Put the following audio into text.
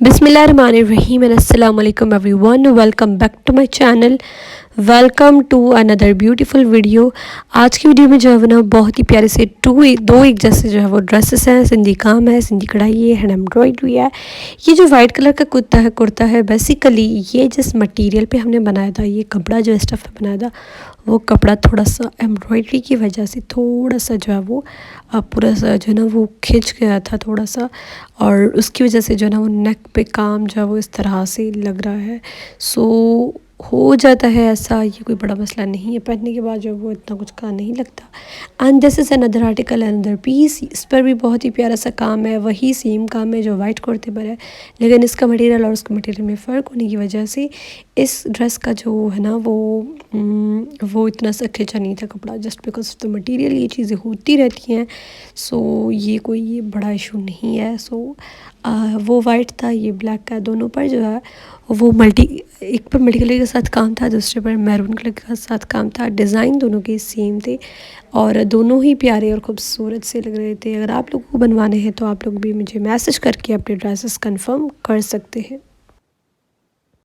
बिस्मिल्लाहिर्रहमानिर्रहीम एंड अस्सलाम वालेकुम everyone, welcome back to my channel. Welcome to another beautiful video. आज की वीडियो में जो है ना बहुत ही प्यारे से दो एक जैसे जो है वो ड्रेसेस हैं। सिंधी काम है, सिंधी कढ़ाई है, हैंड एम्ब्रॉयडरी है। ये जो वाइट कलर का कुर्ता है बेसिकली ये जिस मटेरियल पे हमने बनाया था, ये कपड़ा जो स्टफ़ पे बनाया था, वो कपड़ा थोड़ा सा एम्ब्रॉयडरी की वजह से थोड़ा सा जो है वो पूरा सा जो है ना वो खिंच गया था थोड़ा सा, और उसकी वजह से जो है ना वो नेक पे काम जो है वो इस तरह से लग रहा है। सो हो जाता है ऐसा, ये कोई बड़ा मसला नहीं है। पहनने के बाद जो वो इतना कुछ का नहीं लगता। And this is another article, another piece. इस पर भी बहुत ही प्यारा सा काम है, वही सेम काम है जो वाइट कुर्ते पर है, लेकिन इसका मटेरियल और उसके मटेरियल में फ़र्क होने की वजह से इस ड्रेस का जो है ना वो इतना सा खिंचा नहीं था कपड़ा, just because of the material. ये चीज़ें होती रहती हैं। सो ये कोई बड़ा इशू नहीं है। सो वो वाइट था, ये ब्लैक का, दोनों पर जो है वो एक पर मल्टी कलर के साथ काम था, दूसरे पर मैरून कलर के साथ काम था। डिज़ाइन दोनों के सेम थे और दोनों ही प्यारे और ख़ूबसूरत से लग रहे थे। अगर आप लोगों को बनवाने हैं तो आप लोग भी मुझे मैसेज करके अपने ड्रेसेस कंफर्म कर सकते हैं।